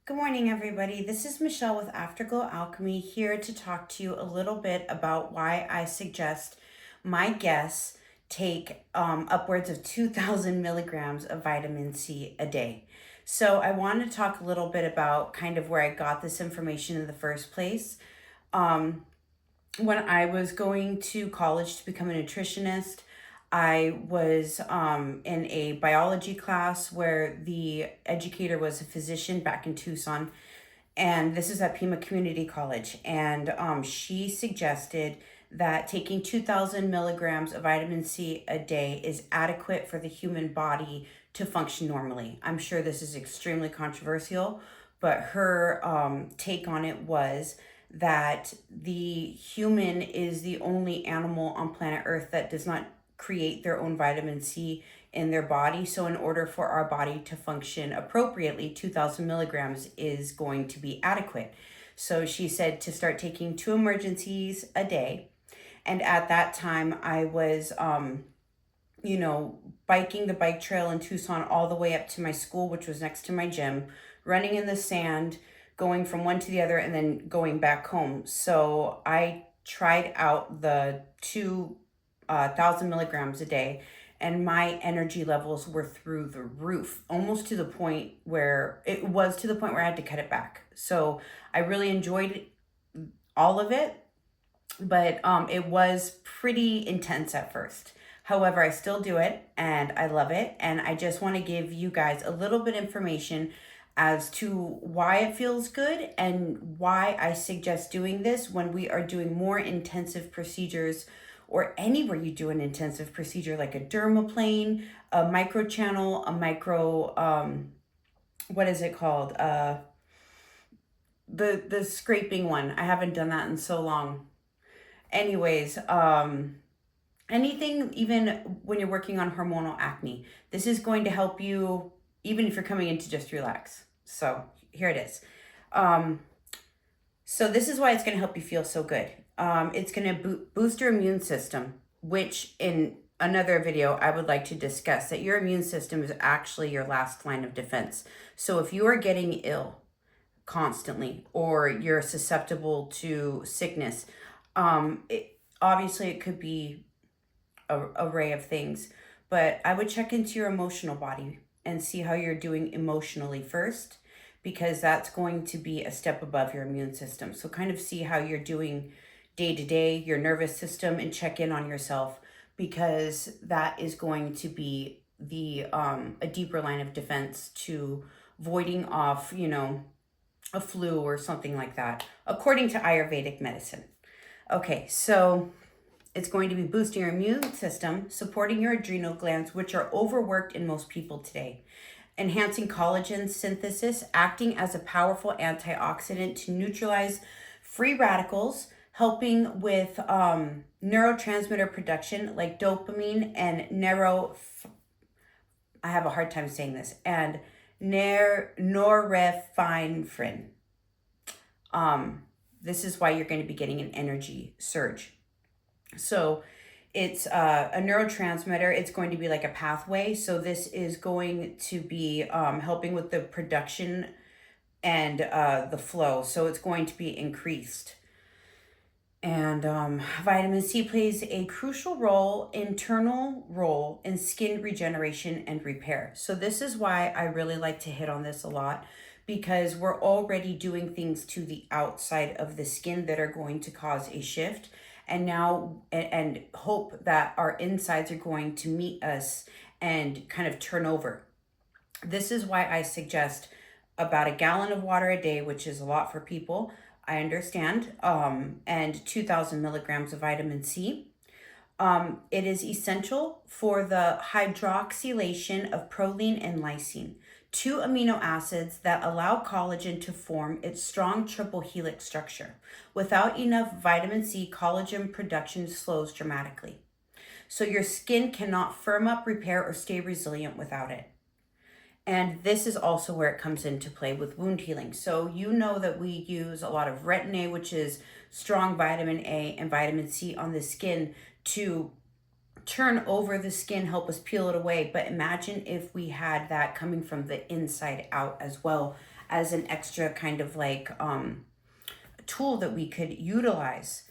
Good morning, everybody. This is Michelle with Afterglow Alchemy here to talk to you a little bit about why I suggest my guests take upwards of 2,000 milligrams of vitamin C a day. So, I want to talk a little bit about kind of where I got this information in the first place. Um, when I was going to college to become a nutritionist, I was in a biology class where the educator was a physician back in Tucson, and this is at Pima Community College. And she suggested that taking 2,000 milligrams of vitamin C a day is adequate for the human body to function normally. I'm sure this is extremely controversial, but her take on it was that the human is the only animal on planet Earth that does not create their own vitamin C in their body. So, in order for our body to function appropriately, 2,000 milligrams is going to be adequate. So, she said to start taking 2 emergencies a day. And at that time, I was, biking the bike trail in Tucson all the way up to my school, which was next to my gym, running in the sand, going from one to the other, and then going back home. So I tried out the 2,000 milligrams a day, and my energy levels were through the roof, almost to the point where I had to cut it back. So I really enjoyed all of it, but it was pretty intense at first. However, I still do it and I love it. And I just want to give you guys a little bit information as to why it feels good and why I suggest doing this when we are doing more intensive procedures, or anywhere you do an intensive procedure like a dermaplane, a microchannel, a micro, what is it called? The scraping one. I haven't done that in so long. Anyways, anything, even when you're working on hormonal acne, this is going to help you even if you're coming in to just relax. So here it is. So this is why it's going to help you feel so good. It's going to boost your immune system, which in another video I would like to discuss that your immune system is actually your last line of defense. So if you are getting ill constantly or you're susceptible to sickness, obviously it could be a array of things, but I would check into your emotional body and see how you're doing emotionally first, because that's going to be a step above your immune system. So kind of see how you're doing day to day, your nervous system, and check in on yourself, because that is going to be the a deeper line of defense to voiding off, a flu or something like that, according to Ayurvedic medicine. Okay, so it's going to be boosting your immune system, supporting your adrenal glands, which are overworked in most people today, enhancing collagen synthesis, acting as a powerful antioxidant to neutralize free radicals, helping with neurotransmitter production like dopamine and I have a hard time saying this, and norepinephrine. This is why you're going to be getting an energy surge. So it's a neurotransmitter. It's going to be like a pathway. So this is going to be helping with the production and the flow. So it's going to be increased. And vitamin C plays a crucial internal role in skin regeneration and repair. So this is why I really like to hit on this a lot, because we're already doing things to the outside of the skin that are going to cause a shift, and now and hope that our insides are going to meet us and kind of turn over. This is why I suggest about a gallon of water a day, which is a lot for people, I understand, and 2,000 milligrams of vitamin C. It is essential for the hydroxylation of proline and lysine, two amino acids that allow collagen to form its strong triple helix structure. Without enough vitamin C, collagen production slows dramatically. So your skin cannot firm up, repair, or stay resilient without it. And this is also where it comes into play with wound healing. So you know that we use a lot of retin A, which is strong vitamin A, and vitamin C on the skin to turn over the skin, help us peel it away. But imagine if we had that coming from the inside out as well, as an extra kind of like tool that we could utilize.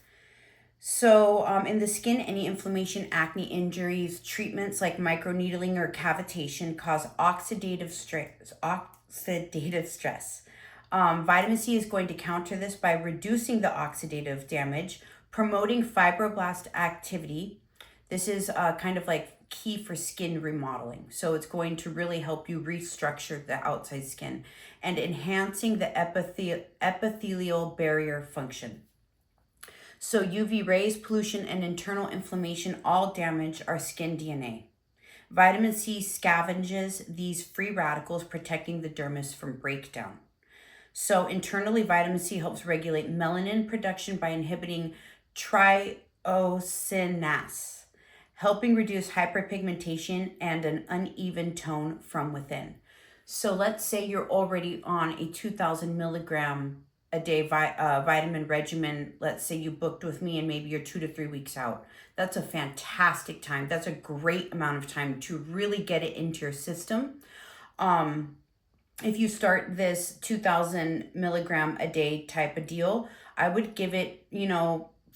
So, in the skin, any inflammation, acne, injuries, treatments like microneedling or cavitation cause oxidative stress. Vitamin C is going to counter this by reducing the oxidative damage, promoting fibroblast activity. This is kind of like key for skin remodeling. So it's going to really help you restructure the outside skin and enhancing the epithelial barrier function. So UV rays, pollution, and internal inflammation all damage our skin DNA. Vitamin C scavenges these free radicals, protecting the dermis from breakdown. So internally, vitamin C helps regulate melanin production by inhibiting triosinase, helping reduce hyperpigmentation and an uneven tone from within. So let's say you're already on a 2,000 milligram a day vitamin regimen. Let's say you booked with me and maybe you're 2 to 3 weeks out. That's a fantastic time. That's a great amount of time to really get it into your system. If you start this 2,000 milligram a day type of deal, I would give it,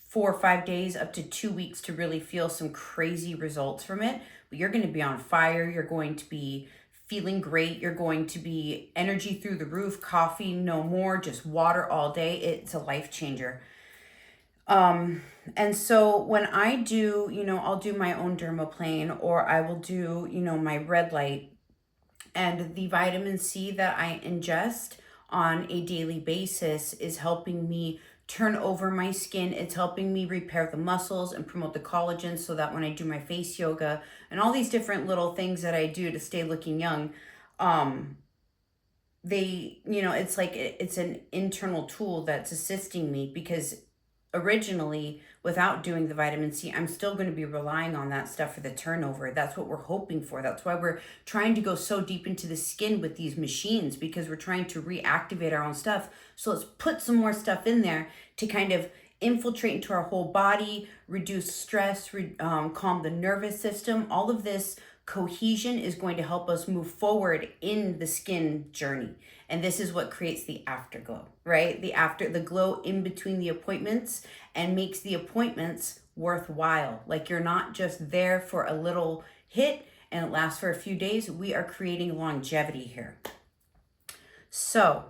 4 or 5 days up to 2 weeks to really feel some crazy results from it. But you're going to be on fire. You're going to be feeling great. You're going to be energy through the roof, coffee no more, just water all day. It's a life changer. And so when I do, I'll do my own dermaplane, or I will do, my red light, and the vitamin C that I ingest on a daily basis is helping me turn over my skin. It's helping me repair the muscles and promote the collagen, so that when I do my face yoga and all these different little things that I do to stay looking young, it's like it's an internal tool that's assisting me, because originally, without doing the vitamin C, I'm still going to be relying on that stuff for the turnover. That's what we're hoping for. That's why we're trying to go so deep into the skin with these machines, because we're trying to reactivate our own stuff. So let's put some more stuff in there to kind of infiltrate into our whole body, reduce stress, calm the nervous system. All of this cohesion is going to help us move forward in the skin journey. And this is what creates the afterglow, right? The glow in between the appointments, and makes the appointments worthwhile. Like, you're not just there for a little hit and it lasts for a few days. We are creating longevity here. So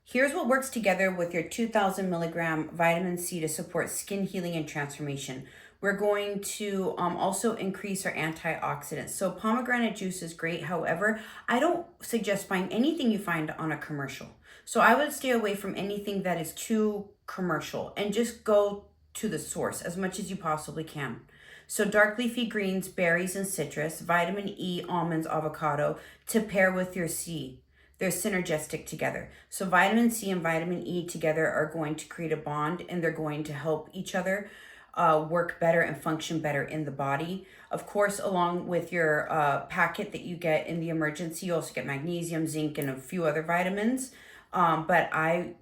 here's what works together with your 2,000 milligram vitamin C to support skin healing and transformation. We're going to also increase our antioxidants. So pomegranate juice is great. However, I don't suggest buying anything you find on a commercial. So I would stay away from anything that is too commercial and just go to the source as much as you possibly can. So dark leafy greens, berries, and citrus, vitamin E, almonds, avocado to pair with your C. They're synergistic together. So vitamin C and vitamin E together are going to create a bond, and they're going to help each other work better and function better in the body. Of course, along with your packet that you get in the emergency, you also get magnesium, zinc, and a few other vitamins. But I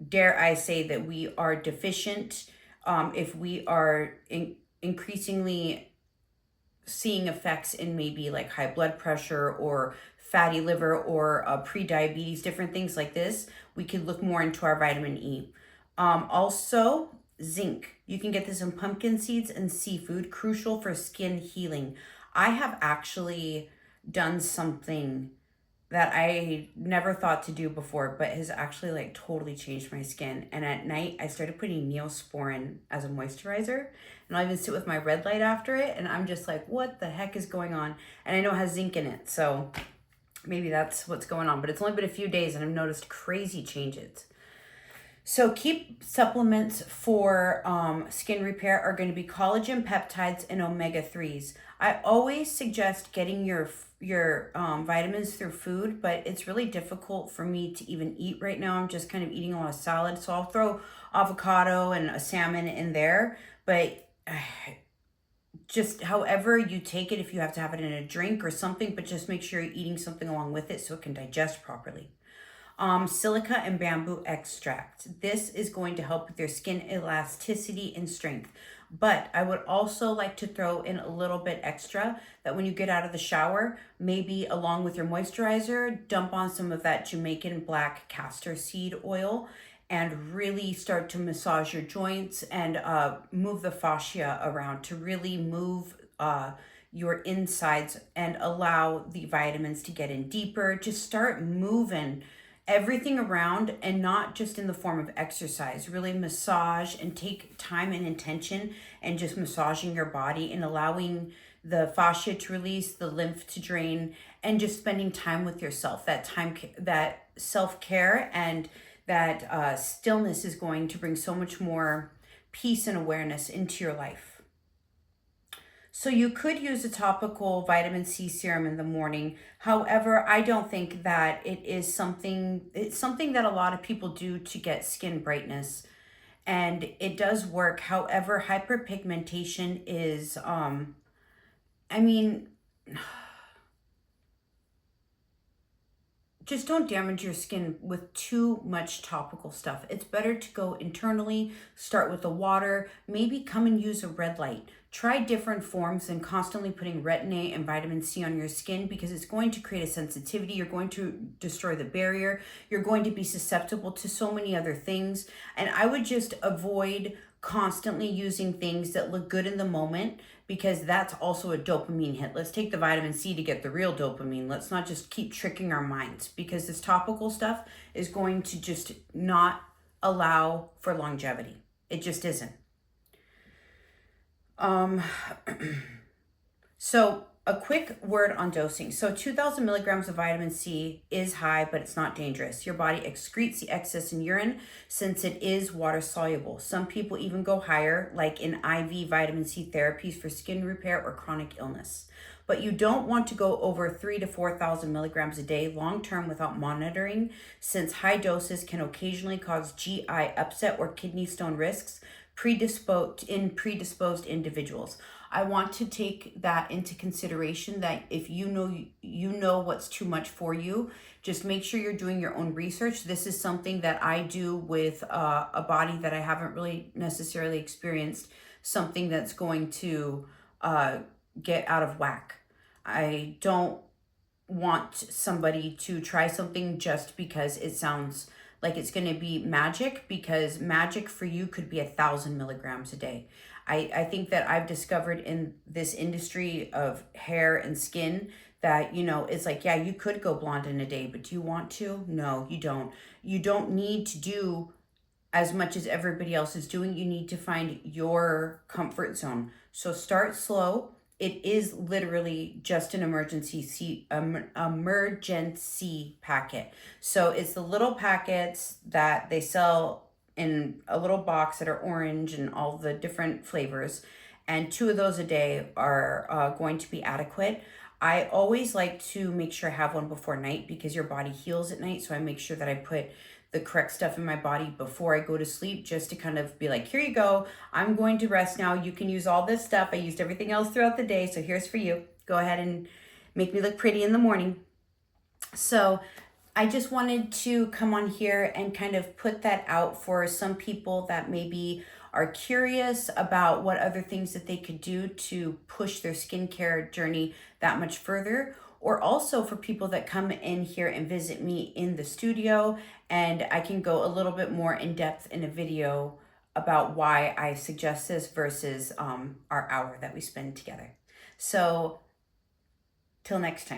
dare say that we are deficient if we are increasingly seeing effects in maybe like high blood pressure or fatty liver or pre-diabetes, different things like this. We could look more into our vitamin E. Also, zinc. You can get this in pumpkin seeds and seafood, crucial for skin healing. I have actually done something that I never thought to do before, but has actually like totally changed my skin. And at night, I started putting Neosporin as a moisturizer, and I'll even sit with my red light after it, and I'm just like, what the heck is going on? And I know it has zinc in it, so maybe that's what's going on. But it's only been a few days, and I've noticed crazy changes. So keep supplements for skin repair are going to be collagen, peptides, and omega-3s. I always suggest getting your vitamins through food, but it's really difficult for me to even eat right now. I'm just kind of eating a lot of salad. So I'll throw avocado and a salmon in there, but just however you take it, if you have to have it in a drink or something, but just make sure you're eating something along with it so it can digest properly. Silica and bamboo extract. This is going to help with your skin elasticity and strength. But I would also like to throw in a little bit extra that when you get out of the shower, maybe along with your moisturizer, dump on some of that Jamaican black castor seed oil and really start to massage your joints and move the fascia around to really move your insides and allow the vitamins to get in deeper. Just start moving everything around, and not just in the form of exercise. Really massage and take time and intention and just massaging your body and allowing the fascia to release, the lymph to drain, and just spending time with yourself. That time, that self-care and that stillness is going to bring so much more peace and awareness into your life. So you could use a topical vitamin C serum in the morning. However, I don't think that it's something that a lot of people do to get skin brightness, and it does work. However, hyperpigmentation is I mean, just don't damage your skin with too much topical stuff. It's better to go internally, start with the water, maybe come and use a red light. Try different forms than constantly putting retin-A and vitamin C on your skin, because it's going to create a sensitivity. You're going to destroy the barrier. You're going to be susceptible to so many other things. And I would just avoid constantly using things that look good in the moment, because that's also a dopamine hit. Let's take the vitamin C to get the real dopamine. Let's not just keep tricking our minds, because this topical stuff is going to just not allow for longevity. It just isn't. So a quick word on dosing. So 2,000 milligrams of vitamin C is high, but it's not dangerous. Your body excretes the excess in urine since it is water soluble. Some people even go higher, like in IV vitamin C therapies for skin repair or chronic illness. But you don't want to go over 3,000 to 4,000 milligrams a day long term without monitoring, since high doses can occasionally cause GI upset or kidney stone risks predisposed individuals. I want to take that into consideration, that if you know what's too much for you, just make sure you're doing your own research. This is something that I do with a body that I haven't really necessarily experienced something that's going to get out of whack. I don't want somebody to try something just because it sounds like it's going to be magic, because magic for you could be 1,000 milligrams a day. I think that I've discovered in this industry of hair and skin that, it's like, yeah, you could go blonde in a day, but do you want to? No, you don't. You don't need to do as much as everybody else is doing. You need to find your comfort zone. So start slow. It is literally just an emergency packet. So it's the little packets that they sell in a little box that are orange and all the different flavors. And 2 of those a day are going to be adequate. I always like to make sure I have one before night, because your body heals at night. So I make sure that I put the correct stuff in my body before I go to sleep, just to kind of be like, here you go, I'm going to rest now. You can use all this stuff. I used everything else throughout the day, so here's for you. Go ahead and make me look pretty in the morning. So I just wanted to come on here and kind of put that out for some people that maybe are curious about what other things that they could do to push their skincare journey that much further, or also for people that come in here and visit me in the studio, and I can go a little bit more in depth in a video about why I suggest this versus our hour that we spend together. So till next time.